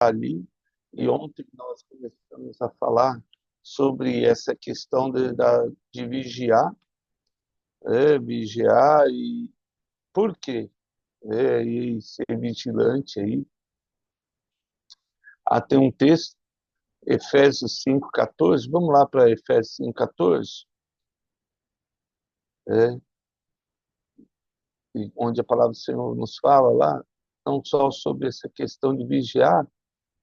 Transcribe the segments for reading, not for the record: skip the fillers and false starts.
ali, e ontem nós começamos a falar sobre essa questão de vigiar, vigiar e por quê? E ser vigilante aí. Tem um texto, Efésios 5,14, vamos lá para Efésios 5,14, é, onde a palavra do Senhor nos fala lá, não só sobre essa questão de vigiar,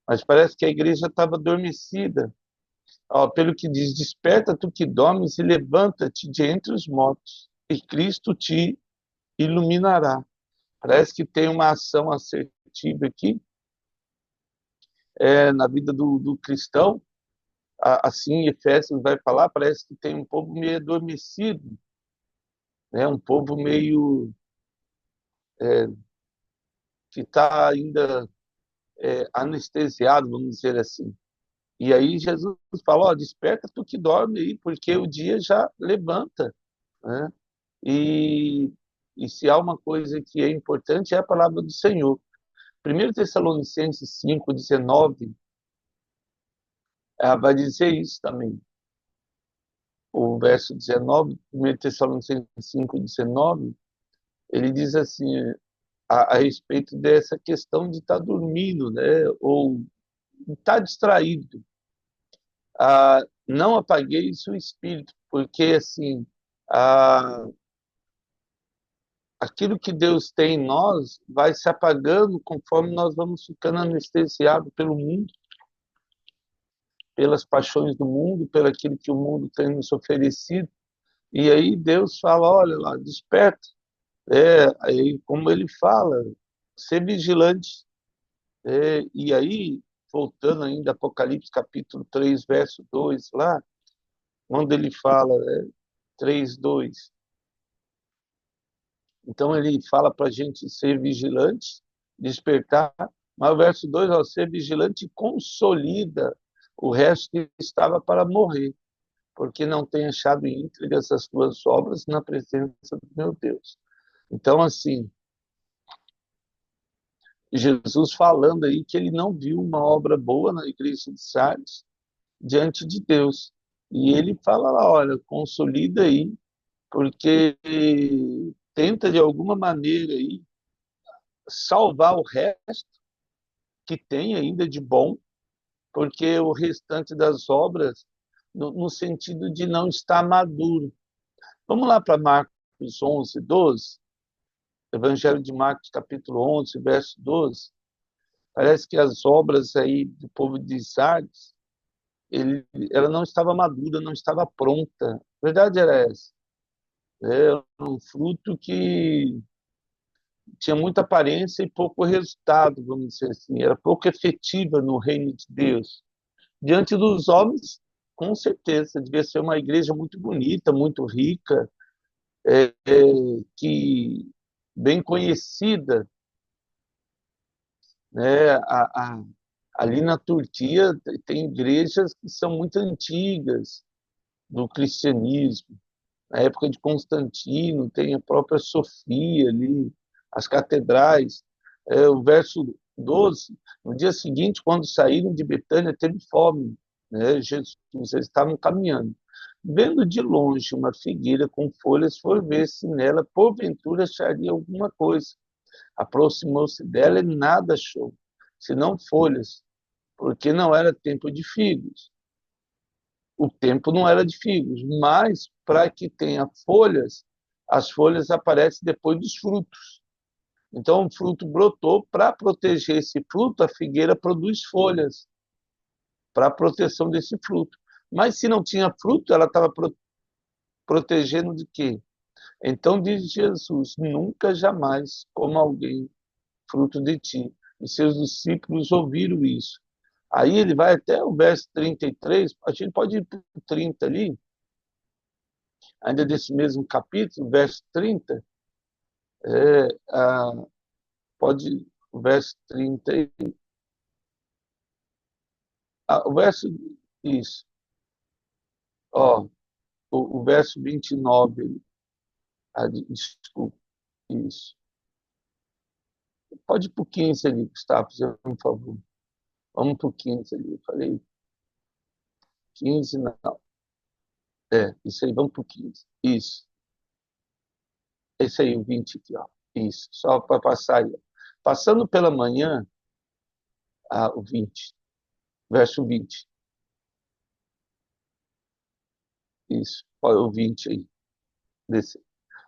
mas parece que a igreja estava adormecida. Ó, pelo que diz, desperta tu que dormes e levanta-te de entre os mortos, e Cristo te iluminará. Parece que tem uma ação assertiva aqui, na vida do cristão. Assim, Efésios vai falar, parece que tem um povo meio adormecido, né? Um povo meio que está ainda anestesiado, vamos dizer assim. E aí Jesus fala, ó, desperta tu que dorme aí, porque o dia já levanta, né? E, e se há uma coisa que é importante, é a palavra do Senhor. 1 Tessalonicenses 5,19, vai dizer isso também. O verso 19, 1 Tessalonicenses 5,19, ele diz assim, a respeito dessa questão de estar dormindo, né? Ou estar distraído. Não apagueis o espírito, porque assim, ah, aquilo que Deus tem em nós vai se apagando conforme nós vamos ficando anestesiados pelo mundo, pelas paixões do mundo, pelo aquilo que o mundo tem nos oferecido. E aí Deus fala, olha lá, desperta. Aí como ele fala, ser vigilante. E aí, voltando ainda, Apocalipse capítulo 3 verso 2 lá, quando ele fala, 3, 2, então ele fala para a gente ser vigilante, despertar, mas o verso 2, ó, ser vigilante consolida o resto que estava para morrer, porque não tem achado íntegras as tuas obras na presença do meu Deus. Então, assim, Jesus falando aí que ele não viu uma obra boa na igreja de Sardes diante de Deus. E ele fala lá, olha, consolida aí, porque tenta de alguma maneira aí salvar o resto que tem ainda de bom, porque o restante das obras, no sentido de não estar maduro. Vamos lá para Marcos 11, 12, Evangelho de Marcos, capítulo 11, verso 12. Parece que as obras aí do povo de Sardes, ela não estava madura, não estava pronta. A verdade era essa. É um fruto que tinha muita aparência e pouco resultado, vamos dizer assim. Era pouco efetiva no reino de Deus. Diante dos homens, com certeza, devia ser uma igreja muito bonita, muito rica, que bem conhecida, né? Ali na Turquia tem igrejas que são muito antigas do cristianismo. Na época de Constantino, tem a própria Sofia ali, as catedrais. O verso 12, no dia seguinte, quando saíram de Betânia, teve fome, né? Jesus, eles estavam caminhando. Vendo de longe uma figueira com folhas, foi ver se nela, porventura, acharia alguma coisa. Aproximou-se dela e nada achou, senão folhas, porque não era tempo de figos. O tempo não era de figos, mas para que tenha folhas, as folhas aparecem depois dos frutos. Então, o fruto brotou, para proteger esse fruto, a figueira produz folhas para a proteção desse fruto. Mas se não tinha fruto, ela estava protegendo de quê? Então diz Jesus, nunca jamais coma alguém fruto de ti. E seus discípulos ouviram isso. Aí ele vai até o verso 33, a gente pode ir para o 30 ali, ainda desse mesmo capítulo, verso 30, é, ah, pode, o verso 30, o verso, isso, ó, o verso 29, desculpa, isso. Pode ir para o 15 ali, Gustavo, por favor. Vamos para o 15 ali. Eu falei 15, não. Isso aí, vamos para o 15. Isso. Esse aí, o 20 aqui, ó. Isso, só para passar aí. Passando pela manhã, o 20, verso 20. Isso, ó, o 20 aí. Desse.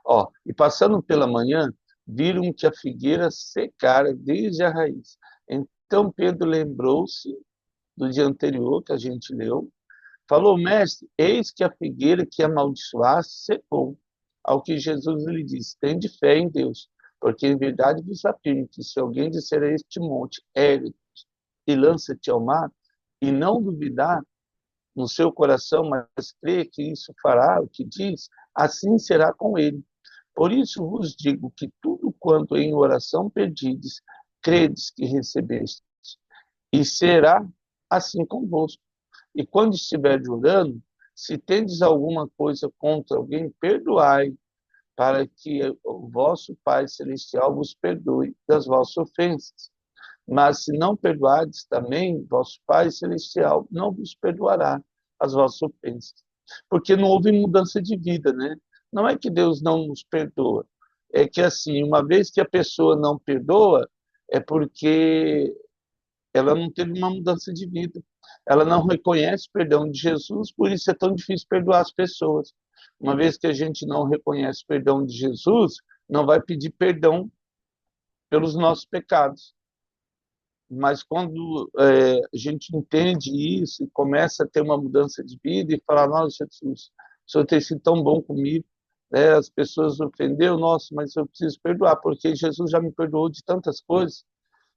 Ó, e passando pela manhã, viram que a figueira secara desde a raiz. Então Pedro lembrou-se do dia anterior que a gente leu. Falou, mestre, eis que a figueira que amaldiçoaste secou. Ao que Jesus lhe disse, tende fé em Deus, porque em verdade vos afirmo que se alguém disser a este monte, ergue e lança-te ao mar, e não duvidar no seu coração, mas crê que isso fará o que diz, assim será com ele. Por isso vos digo que tudo quanto em oração pedides, credes que recebeste, e será assim convosco. E quando estiver orando, se tendes alguma coisa contra alguém, perdoai, para que o vosso Pai Celestial vos perdoe das vossas ofensas. Mas se não perdoardes também, vosso Pai Celestial não vos perdoará as vossas ofensas. Porque não houve mudança de vida, né? Não é que Deus não nos perdoa. É que, assim, uma vez que a pessoa não perdoa, é porque ela não teve uma mudança de vida. Ela não reconhece o perdão de Jesus, por isso é tão difícil perdoar as pessoas. Uma vez que a gente não reconhece o perdão de Jesus, não vai pedir perdão pelos nossos pecados. Mas quando a gente entende isso e começa a ter uma mudança de vida e falar, nossa, Jesus, o Senhor tem sido tão bom comigo, né? As pessoas ofenderam, nossa, mas eu preciso perdoar, porque Jesus já me perdoou de tantas coisas.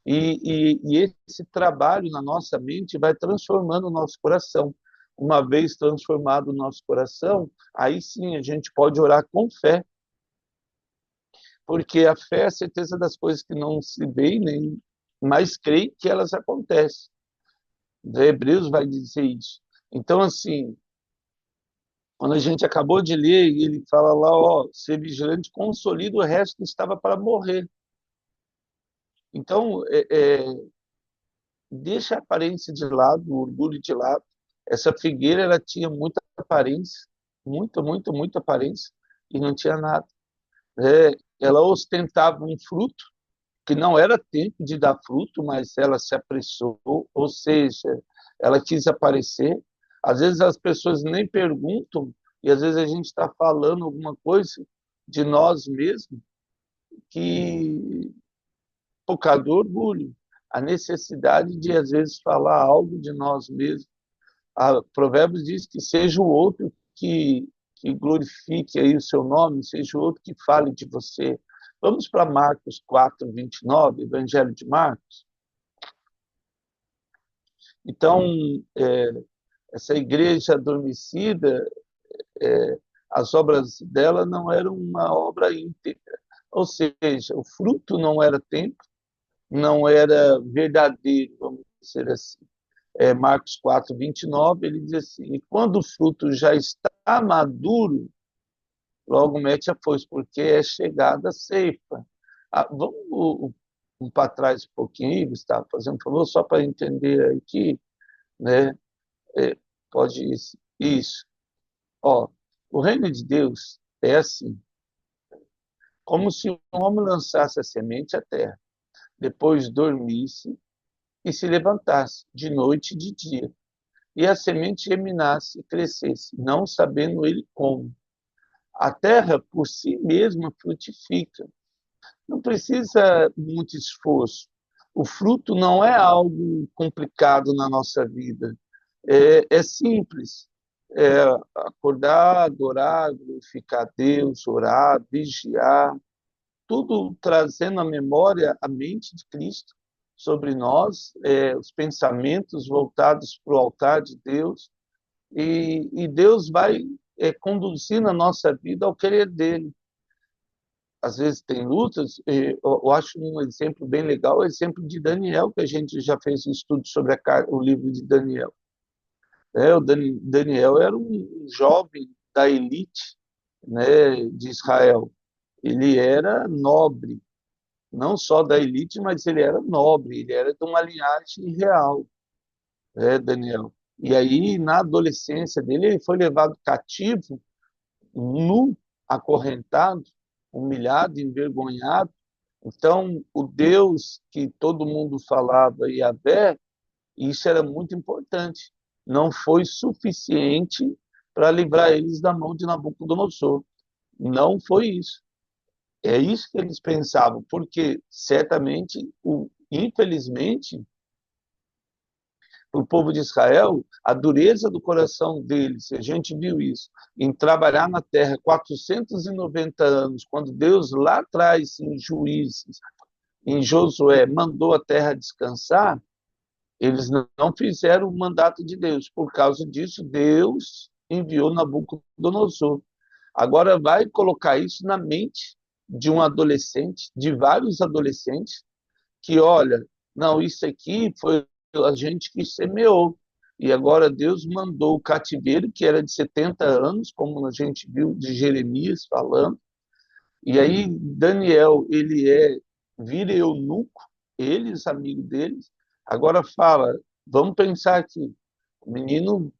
E esse trabalho na nossa mente vai transformando o nosso coração. Uma vez transformado o nosso coração, aí sim a gente pode orar com fé, porque a fé é a certeza das coisas que não se veem, nem mas creio que elas acontecem. O Hebreus vai dizer isso. Então, assim, quando a gente acabou de ler, ele fala lá, ó, ser vigilante, consolida o resto que estava para morrer. Então, deixa a aparência de lado, o orgulho de lado. Essa figueira, ela tinha muita aparência, muita aparência, e não tinha nada. Ela ostentava um fruto, que não era tempo de dar fruto, mas ela se apressou, ou seja, ela quis aparecer. Às vezes as pessoas nem perguntam, e às vezes a gente está falando alguma coisa de nós mesmos que, por causa do orgulho, a necessidade de, às vezes, falar algo de nós mesmos. A Provérbios diz que seja o outro que glorifique aí o seu nome, seja o outro que fale de você. Vamos para Marcos 4, 29, Evangelho de Marcos. Então, é, essa igreja adormecida, as obras dela não eram uma obra íntegra. Ou seja, o fruto não era tempo, não era verdadeiro, vamos dizer assim. Marcos 4, 29, ele diz assim, e quando o fruto já está maduro, logo mete a foice, porque é chegada a ceifa. Vamos para trás um pouquinho, Gustavo, fazendo um favor, só para entender aqui, né? É, pode isso. Ó, o reino de Deus é assim, como se um homem lançasse a semente à terra, depois dormisse e se levantasse de noite e de dia, e a semente germinasse e crescesse, não sabendo ele como. A terra por si mesma frutifica. Não precisa muito esforço. O fruto não é algo complicado na nossa vida. É simples. É acordar, adorar, glorificar a Deus, orar, vigiar, tudo trazendo à memória a mente de Cristo sobre nós, os pensamentos voltados para o altar de Deus, e Deus vai conduzindo a nossa vida ao querer dele. Às vezes tem lutas, eu acho um exemplo bem legal, o exemplo de Daniel, que a gente já fez um estudo sobre o livro de Daniel. O Daniel era um jovem da elite, né, de Israel. Ele era nobre, não só da elite, mas ele era nobre, ele era de uma linhagem real. Daniel. E aí, na adolescência dele, ele foi levado cativo, nu, acorrentado, humilhado, envergonhado. Então, o Deus que todo mundo falava, Yahvé, isso era muito importante. Não foi suficiente para livrar eles da mão de Nabucodonosor. Não foi isso. É isso que eles pensavam, porque certamente, infelizmente, para o povo de Israel, a dureza do coração deles, a gente viu isso, em trabalhar na terra 490 anos, quando Deus lá atrás, em Juízes, em Josué, mandou a terra descansar, eles não fizeram o mandato de Deus. Por causa disso, Deus enviou Nabucodonosor. Agora vai colocar isso na mente de um adolescente, de vários adolescentes, que olha, não, isso aqui foi a gente que semeou. E agora Deus mandou o cativeiro, que era de 70 anos, como a gente viu de Jeremias falando. E aí Daniel, vira eunuco, eles, amigos deles. Agora fala, vamos pensar aqui, o menino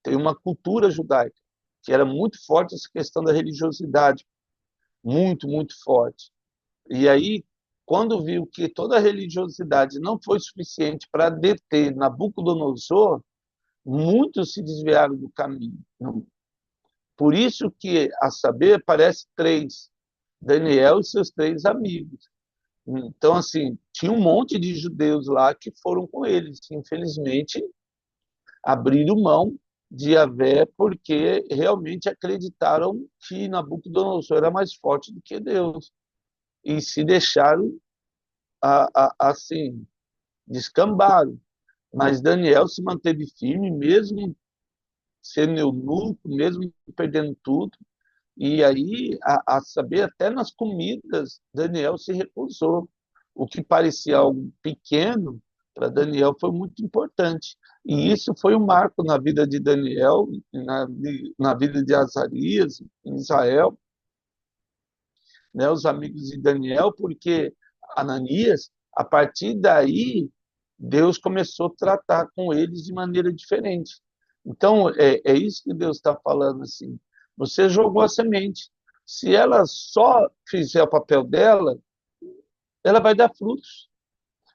tem uma cultura judaica, que era muito forte essa questão da religiosidade, muito, muito forte. E aí, quando viu que toda a religiosidade não foi suficiente para deter Nabucodonosor, muitos se desviaram do caminho. Por isso que, a saber, aparece três, Daniel e seus três amigos. Então, assim, tinha um monte de judeus lá que foram com eles. Infelizmente, abriram mão de Yahvé porque realmente acreditaram que Nabucodonosor era mais forte do que Deus. E se deixaram assim, descambaram. Mas Daniel se manteve firme, mesmo sendo eunuco, mesmo perdendo tudo. E aí, a saber, até nas comidas, Daniel se recusou. O que parecia algo pequeno, para Daniel foi muito importante. E isso foi um marco na vida de Daniel, na vida de Azarias, em Israel, né, os amigos de Daniel, porque Ananias, a partir daí, Deus começou a tratar com eles de maneira diferente. Então, é isso que Deus está falando assim. Você jogou a semente. Se ela só fizer o papel dela, ela vai dar frutos.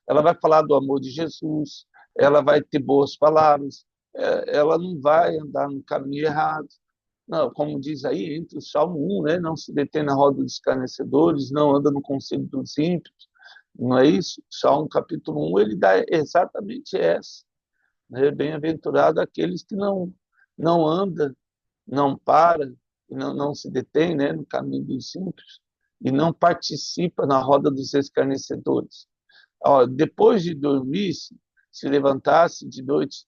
Ela vai falar do amor de Jesus, ela vai ter boas palavras, ela não vai andar no caminho errado. Não, como diz aí, entre o Salmo 1, né? Não se detém na roda dos escarnecedores, não anda no conselho dos ímpios. Não é isso? Salmo capítulo 1, ele dá exatamente essa. Né? Bem-aventurado aqueles que não anda, não para, não se detém, né, no caminho dos ímpios e não participa na roda dos escarnecedores. Ó, depois de dormir, se levantasse de noite,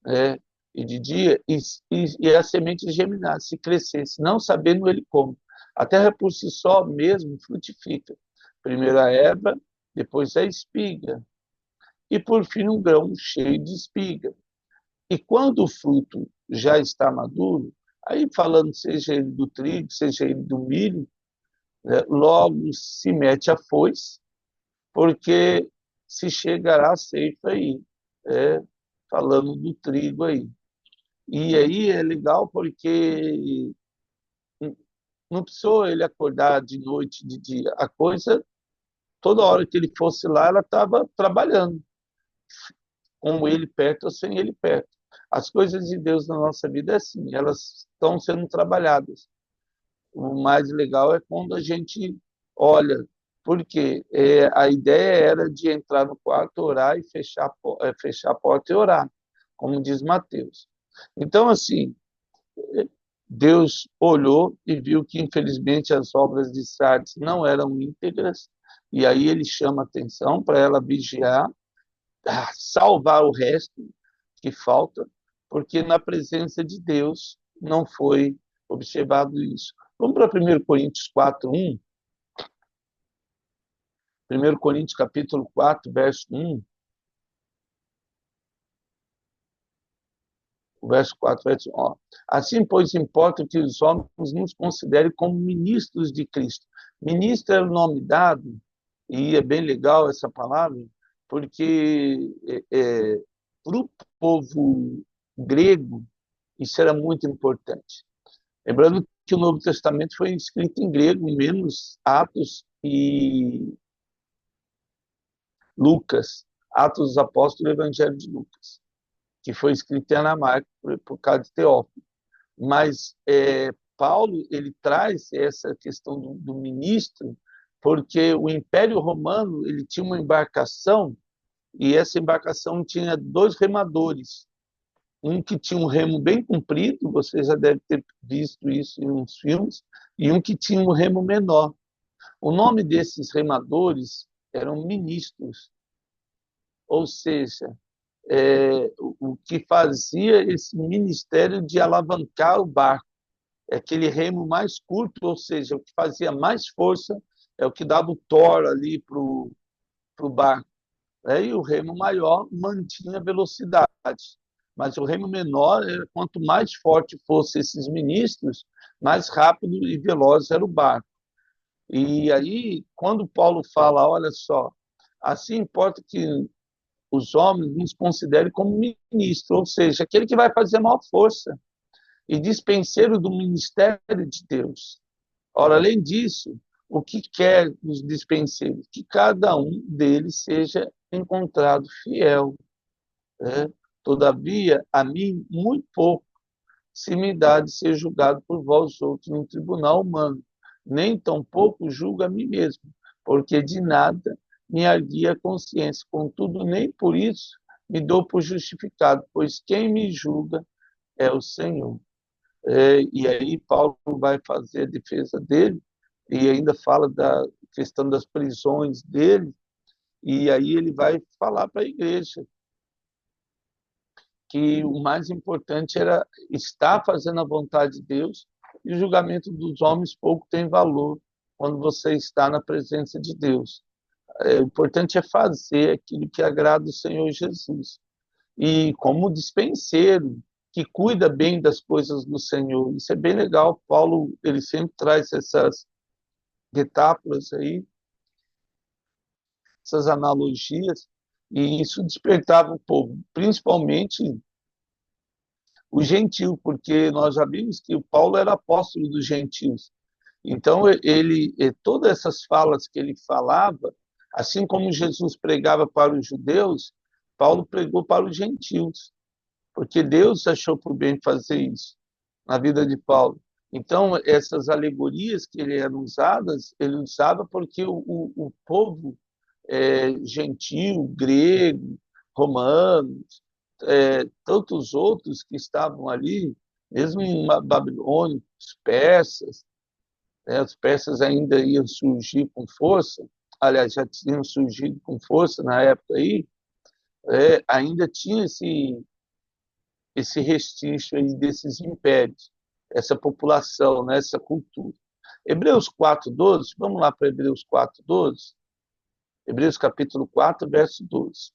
né, e de dia, e a semente germinasse, se crescesse, não sabendo ele como. A terra por si só mesmo frutifica. Primeiro a erva, depois a espiga, e por fim um grão cheio de espiga. E quando o fruto já está maduro, aí falando seja ele do trigo, seja ele do milho, né, logo se mete a foice, porque se chegará a ceifa aí, é, falando do trigo aí. E aí é legal porque não precisou ele acordar de noite, de dia. A coisa, toda hora que ele fosse lá, ela estava trabalhando, com ele perto ou sem ele perto. As coisas de Deus na nossa vida é assim, elas estão sendo trabalhadas. O mais legal é quando a gente olha, porque a ideia era de entrar no quarto, orar e fechar a porta e orar, como diz Mateus. Então, assim, Deus olhou e viu que, infelizmente, as obras de Sardes não eram íntegras, e aí ele chama atenção para ela vigiar, salvar o resto que falta, porque na presença de Deus não foi observado isso. Vamos para 1 Coríntios 4:1. 1 Coríntios capítulo 4, verso 1. O verso 4, verso 1. Assim, pois, importa que os homens nos considerem como ministros de Cristo. Ministro é o nome dado, e é bem legal essa palavra, porque povo grego, isso era muito importante. Lembrando que o Novo Testamento foi escrito em grego, menos Atos e Lucas, Atos dos Apóstolos e Evangelho de Lucas, que foi escrito em aramaico por causa de Teófilo. Mas Paulo ele traz essa questão do ministro, porque o Império Romano ele tinha uma embarcação e essa embarcação tinha dois remadores, um que tinha um remo bem comprido, você já deve ter visto isso em uns filmes, e um que tinha um remo menor. O nome desses remadores eram ministros, ou seja, o que fazia esse ministério de alavancar o barco. É aquele remo mais curto, ou seja, o que fazia mais força, é o que dava o tor ali para o barco. E o remo maior mantinha a velocidade. Mas o remo menor, quanto mais forte fossem esses ministros, mais rápido e veloz era o barco. E aí, quando Paulo fala, olha só, assim importa que os homens nos considerem como ministro, ou seja, aquele que vai fazer a maior força e dispenseiro do ministério de Deus. Ora, além disso, o que quer os dispenseiros? Que cada um deles seja encontrado fiel. Né? Todavia, a mim, muito pouco se me dá de ser julgado por vós outros no tribunal humano, nem tampouco julgo a mim mesmo, porque de nada me arguia a consciência. Contudo, nem por isso me dou por justificado, pois quem me julga é o Senhor. E aí Paulo vai fazer a defesa dele e ainda fala da questão das prisões dele, e aí ele vai falar para a igreja que o mais importante era estar fazendo a vontade de Deus e o julgamento dos homens pouco tem valor quando você está na presença de Deus. O importante é fazer aquilo que agrada o Senhor Jesus. E como dispenseiro, que cuida bem das coisas do Senhor. Isso é bem legal. Paulo, ele sempre traz essas metáforas aí, essas analogias, e isso despertava o povo, principalmente o gentil, porque nós já vimos que o Paulo era apóstolo dos gentios. Então, todas essas falas que ele falava, assim como Jesus pregava para os judeus, Paulo pregou para os gentios, porque Deus achou por bem fazer isso na vida de Paulo. Então, essas alegorias que ele eram usadas, ele usava porque o povo gentil, grego, romano, tantos outros que estavam ali, mesmo em Babilônia, os persas, os persas ainda iam surgir com força, aliás, já tinham surgido com força na época aí, ainda tinha esse restício aí desses impérios, essa população, né, essa cultura. Hebreus 4:12, vamos lá para Hebreus 4:12. Hebreus capítulo 4, verso 12.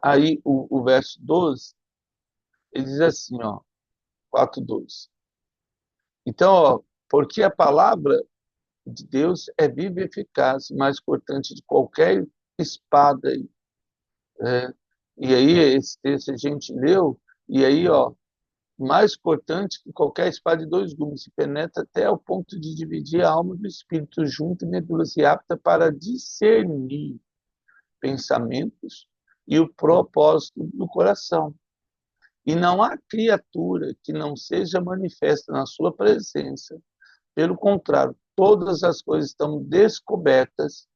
Aí o verso 12, ele diz assim, ó, 4:12. Então, ó, porque a palavra de Deus é viva e eficaz, mais cortante de qualquer espada. Né? E aí, esse texto a gente leu, e aí, ó, mais cortante que qualquer espada de dois gumes, se penetra até o ponto de dividir a alma do espírito junto e medulas e apta para discernir pensamentos e o propósito do coração. E não há criatura que não seja manifesta na sua presença. Pelo contrário, todas as coisas estão descobertas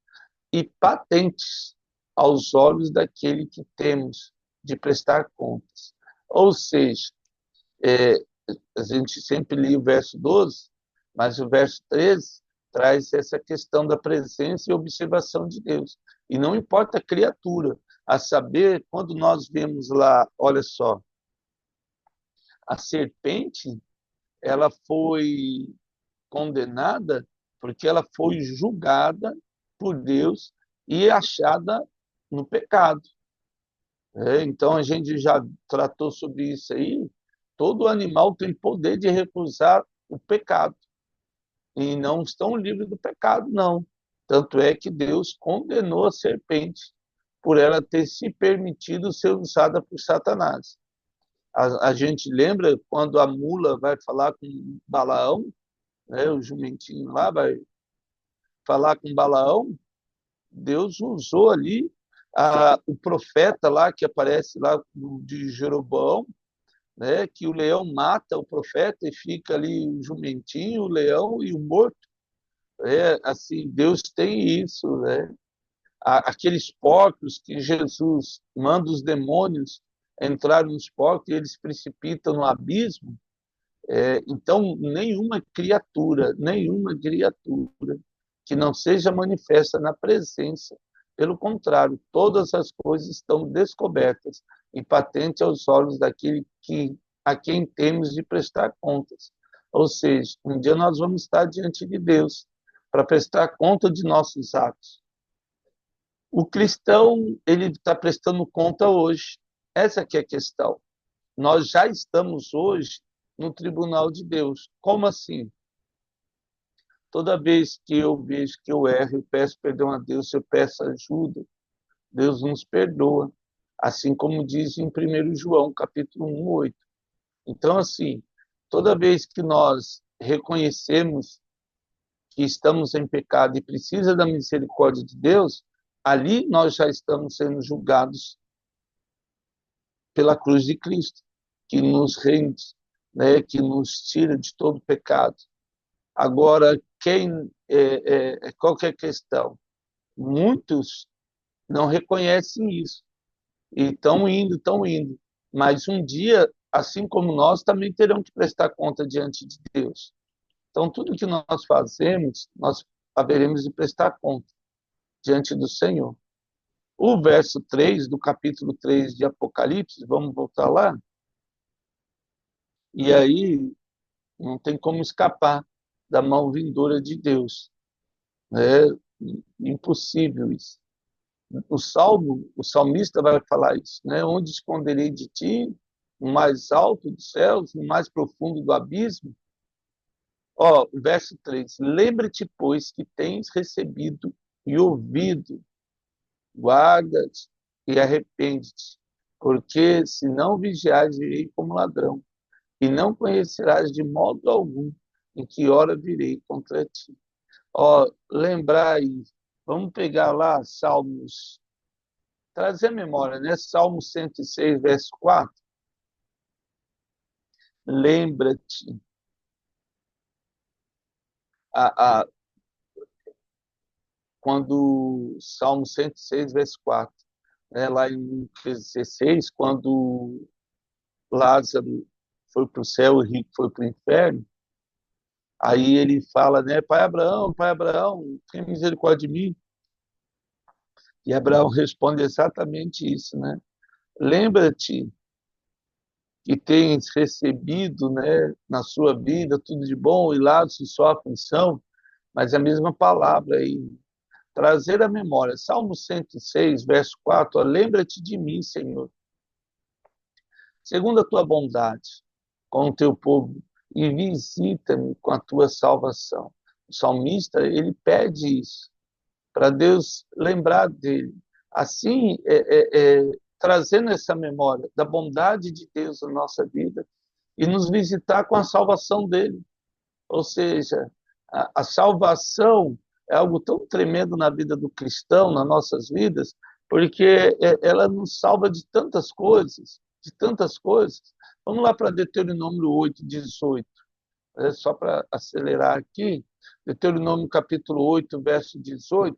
e patentes aos olhos daquele que temos de prestar contas. Ou seja, é, a gente sempre lia o verso 12, mas o verso 13 traz essa questão da presença e observação de Deus. E não importa a criatura, a saber, quando nós vemos lá, olha só, a serpente, ela foi condenada porque ela foi julgada por Deus e achada no pecado. Então, a gente já tratou sobre isso aí. Todo animal tem poder de recusar o pecado. E não estão livres do pecado, não. Tanto é que Deus condenou a serpente por ela ter se permitido ser usada por Satanás. A gente lembra quando a mula vai falar com Balaão, né, o jumentinho lá vai falar com Balaão, Deus usou ali o profeta lá que aparece lá de Jeroboão, né, que o leão mata o profeta e fica ali o jumentinho, o leão e o morto. Assim, Deus tem isso, né? Aqueles porcos que Jesus manda os demônios entrarem nos porcos e eles precipitam no abismo. Então, nenhuma criatura que não seja manifesta na presença, pelo contrário, todas as coisas estão descobertas e patentes aos olhos daquele a quem temos de prestar contas. Ou seja, um dia nós vamos estar diante de Deus para prestar conta de nossos atos. O cristão, ele está prestando conta hoje. Essa que é a questão. Nós já estamos hoje no tribunal de Deus. Como assim? Toda vez que eu vejo que eu erro, eu peço perdão a Deus, eu peço ajuda, Deus nos perdoa. Assim como diz em 1 João, capítulo 1, 8. Então, assim, toda vez que nós reconhecemos que estamos em pecado e precisa da misericórdia de Deus, ali nós já estamos sendo julgados pela cruz de Cristo, que nos rende, né, que nos tira de todo pecado. Agora, qual que é a questão? Muitos não reconhecem isso e estão indo. Mas um dia, assim como nós, também terão que prestar conta diante de Deus. Então, tudo que nós fazemos, nós haveremos de prestar conta diante do Senhor. O verso 3 do capítulo 3 de Apocalipse, vamos voltar lá, e aí não tem como escapar da mão vindoura de Deus. É impossível isso. O salmista vai falar isso, né? Onde esconderei de ti, no mais alto dos céus, no mais profundo do abismo? Ó, verso 3. Lembra-te, pois, que tens recebido e ouvido, guarda-te e arrepende-te, porque se não vigiares, virei como ladrão, e não conhecerás de modo algum em que hora virei contra ti. Ó, lembrar aí, vamos pegar lá Salmos, trazer a memória, né? Salmo 106, verso 4. Lembra-te, a, a, quando Salmo 106, verso 4, né? Lá em 16, quando Lázaro foi para o céu e Rico foi para o inferno, aí ele fala, né? Pai Abraão, tem misericórdia de mim. E Abraão responde exatamente isso, né? Lembra-te que tens recebido, né, na sua vida tudo de bom e lá se só aflição, mas é a mesma palavra aí. Trazer a memória. Salmo 106, verso 4, lembra-te de mim, Senhor, segundo a tua bondade, com o teu povo, e visita-me com a tua salvação. O salmista, ele pede isso, para Deus lembrar dele. Assim, trazendo essa memória da bondade de Deus na nossa vida e nos visitar com a salvação dele. Ou seja, a salvação é algo tão tremendo na vida do cristão, nas nossas vidas, porque ela nos salva de tantas coisas, de tantas coisas. Vamos lá para Deuteronômio 8, 18. Só para acelerar aqui, Deuteronômio capítulo 8, verso 18.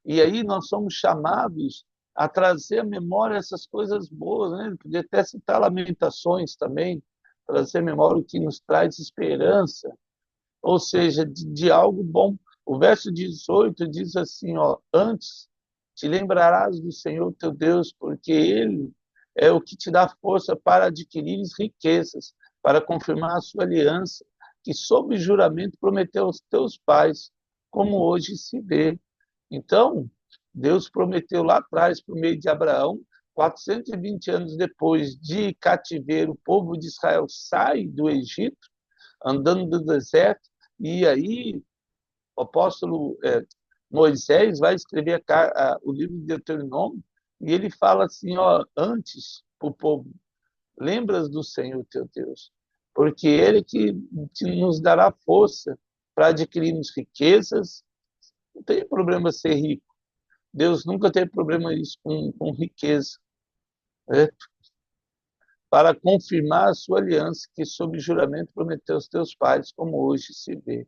E aí nós somos chamados a trazer à memória essas coisas boas, né? Podia até citar Lamentações também, trazer à memória o que nos traz esperança, ou seja, de algo bom. O verso 18 diz assim, ó, antes te lembrarás do Senhor teu Deus, porque Ele é o que te dá força para adquirir riquezas, para confirmar a sua aliança, que sob juramento prometeu aos teus pais, como hoje se vê. Então, Deus prometeu lá atrás, por meio de Abraão, 420 anos depois de cativeiro, o povo de Israel sai do Egito, andando no deserto, e aí o apóstolo Moisés vai escrever o livro de Deuteronômio e ele fala assim, ó, antes para o povo, lembras do Senhor teu Deus, porque Ele que nos dará força para adquirirmos riquezas. Não tem problema ser rico. Deus nunca teve problema isso com riqueza, né? Para confirmar a sua aliança que sob juramento prometeu aos teus pais, como hoje se vê.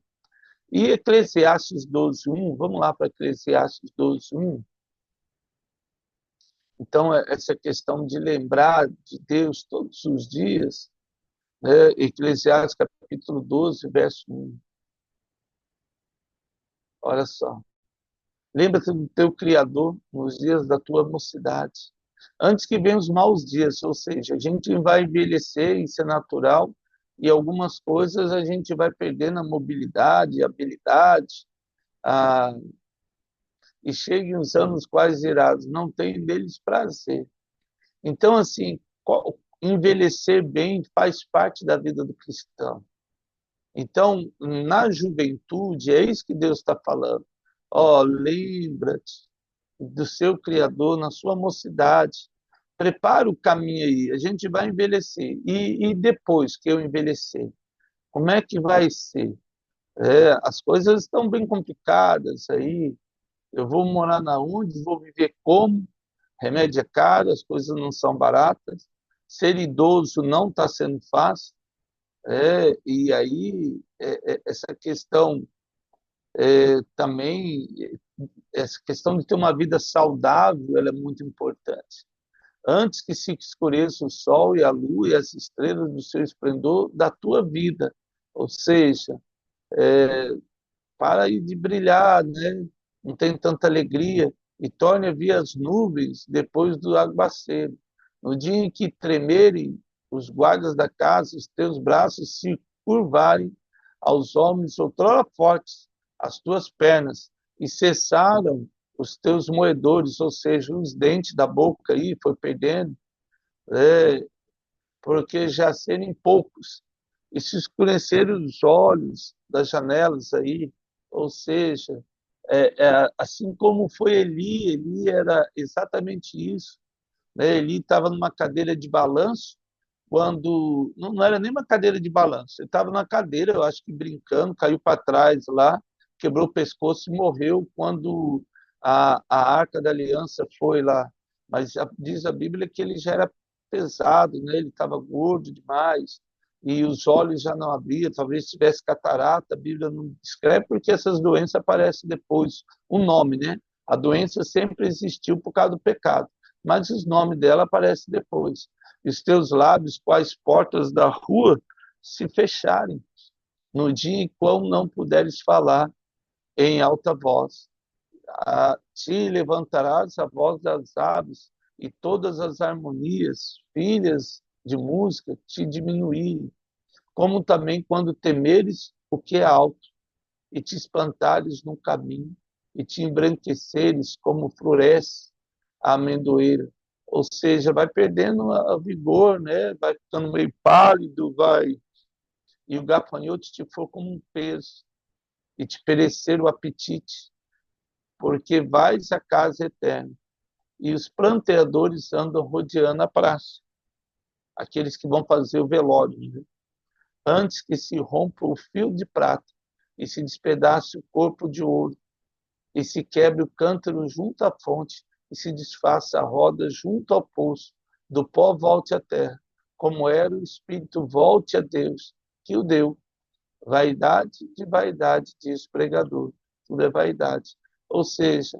E Eclesiastes 12:1, vamos lá para Eclesiastes 12:1. Então, essa questão de lembrar de Deus todos os dias, né? Eclesiastes capítulo 12, verso 1. Olha só. Lembra-te do teu Criador nos dias da tua mocidade, antes que venham os maus dias, ou seja, a gente vai envelhecer, isso é natural, e algumas coisas a gente vai perdendo a mobilidade, a habilidade, a... e cheguem os anos quase irados, não tem deles prazer. Então, assim, envelhecer bem faz parte da vida do cristão. Então, na juventude, é isso que Deus está falando. Ó, lembra-te do seu Criador na sua mocidade. Prepara o caminho aí. A gente vai envelhecer. E depois que eu envelhecer, como é que vai ser? As coisas estão bem complicadas aí. Eu vou morar na onde? Vou viver como? Remédio é caro, as coisas não são baratas. Ser idoso não está sendo fácil. E aí, essa questão também, essa questão de ter uma vida saudável, ela é muito importante. Antes que se escureça o sol e a lua e as estrelas do seu esplendor da tua vida. Ou seja, para aí de brilhar, né? Não tem tanta alegria, e torne a vir as nuvens depois do aguaceiro. No dia em que tremerem os guardas da casa, os teus braços se curvarem aos homens outrora fortes, as tuas pernas, e cessaram os teus moedores, ou seja, os dentes da boca aí foi perdendo, é, porque já serem poucos, e se escurecerem os olhos das janelas aí, ou seja, assim como foi Eli era exatamente isso, né? Eli estava numa cadeira de balanço, quando não era nem uma cadeira de balanço, ele estava na cadeira, eu acho que brincando, caiu para trás lá, quebrou o pescoço e morreu quando a Arca da Aliança foi lá. Mas diz a Bíblia que ele já era pesado, né? Ele estava gordo demais e os olhos já não abriam, talvez tivesse catarata, a Bíblia não descreve porque essas doenças aparecem depois, o nome, né? A doença sempre existiu por causa do pecado, mas os nomes dela aparecem depois. E os teus lábios, quais portas da rua, se fecharem, no dia em qual não puderes falar em alta voz. Te levantarás a voz das aves, e todas as harmonias, filhas de música, te diminuírem, como também quando temeres o que é alto, e te espantares no caminho, e te embranqueceres como floresce a amendoeira. Ou seja, vai perdendo a vigor, né? Vai ficando meio pálido, vai. E o gafanhoto te for como um peso, e te perecer o apetite, porque vais à casa eterna. E os planteadores andam rodeando a praça, aqueles que vão fazer o velório, né? Antes que se rompa o fio de prata e se despedace o corpo de ouro, e se quebre o cântaro junto à fonte, e se desfaça a roda junto ao poço, do pó volte à terra, como era o Espírito volte a Deus, que o deu. Vaidade de vaidade, diz o pregador, tudo é vaidade. Ou seja,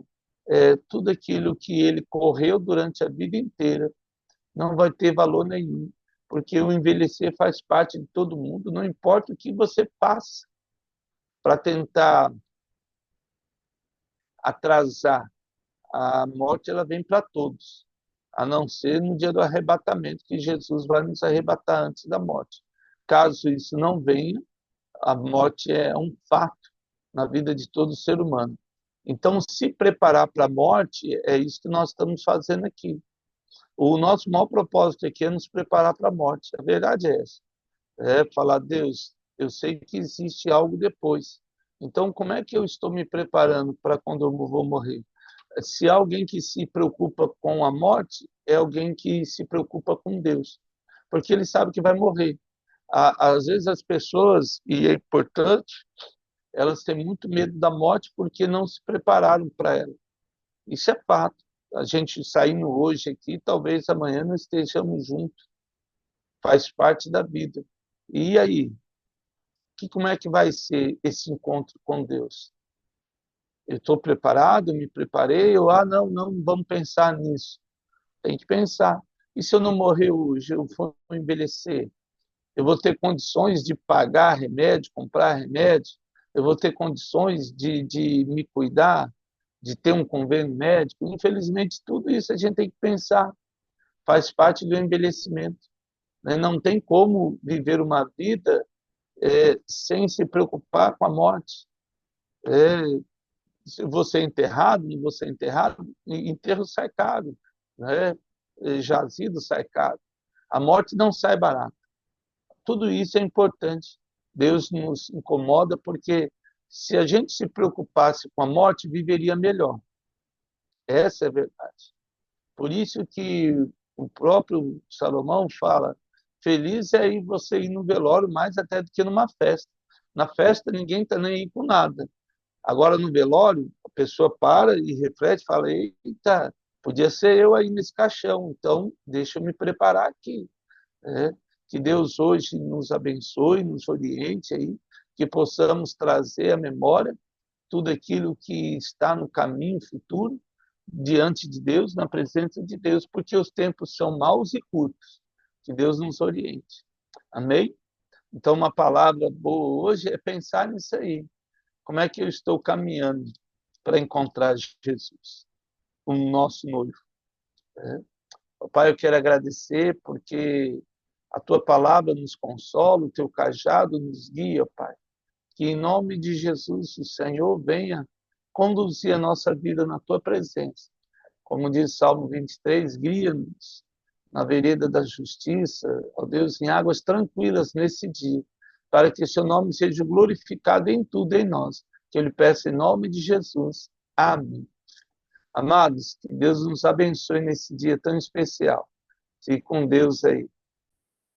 tudo aquilo que ele correu durante a vida inteira não vai ter valor nenhum, porque o envelhecer faz parte de todo mundo, não importa o que você passa para tentar atrasar. A morte ela vem para todos, a não ser no dia do arrebatamento, que Jesus vai nos arrebatar antes da morte. Caso isso não venha, a morte é um fato na vida de todo ser humano. Então, se preparar para a morte, é isso que nós estamos fazendo aqui. O nosso maior propósito aqui é nos preparar para a morte. A verdade é essa. É falar, Deus, eu sei que existe algo depois. Então, como é que eu estou me preparando para quando eu vou morrer? Se alguém que se preocupa com a morte, é alguém que se preocupa com Deus, porque ele sabe que vai morrer. Às vezes as pessoas, e é importante, elas têm muito medo da morte porque não se prepararam para ela. Isso é fato. A gente saindo hoje aqui, talvez amanhã não estejamos juntos. Faz parte da vida. E aí? Como é que vai ser esse encontro com Deus? Eu estou preparado? Me preparei? Ou, não, não, vamos pensar nisso. Tem que pensar. E se eu não morrer hoje, eu for envelhecer? Eu vou ter condições de pagar remédio, comprar remédio? Eu vou ter condições de me cuidar, de ter um convênio médico? Infelizmente, tudo isso a gente tem que pensar. Faz parte do envelhecimento. Né? Não tem como viver uma vida sem se preocupar com a morte. Se você é enterrado, não você é enterrado, enterro sai caro, né? Jazido sai caro. A morte não sai barata. Tudo isso é importante. Deus nos incomoda porque se a gente se preocupasse com a morte, viveria melhor. Essa é a verdade. Por isso que o próprio Salomão fala, feliz é ir você ir no velório mais até do que numa festa. Na festa ninguém está nem aí com nada. Agora no velório, a pessoa para e reflete, fala, eita, podia ser eu aí nesse caixão, então deixa eu me preparar aqui. Né? Que Deus hoje nos abençoe, nos oriente aí, que possamos trazer à memória tudo aquilo que está no caminho futuro, diante de Deus, na presença de Deus, porque os tempos são maus e curtos. Que Deus nos oriente. Amém? Então, uma palavra boa hoje é pensar nisso aí. Como é que eu estou caminhando para encontrar Jesus, o nosso noivo? Né? Pai, eu quero agradecer porque a tua palavra nos consola, o teu cajado nos guia, Pai. Que em nome de Jesus, o Senhor venha conduzir a nossa vida na tua presença. Como diz Salmo 23, guia-nos na vereda da justiça, ó Deus, em águas tranquilas nesse dia, para que seu nome seja glorificado em tudo em nós. Que eu lhe peço em nome de Jesus. Amém. Amados, que Deus nos abençoe nesse dia tão especial. Fique com Deus aí.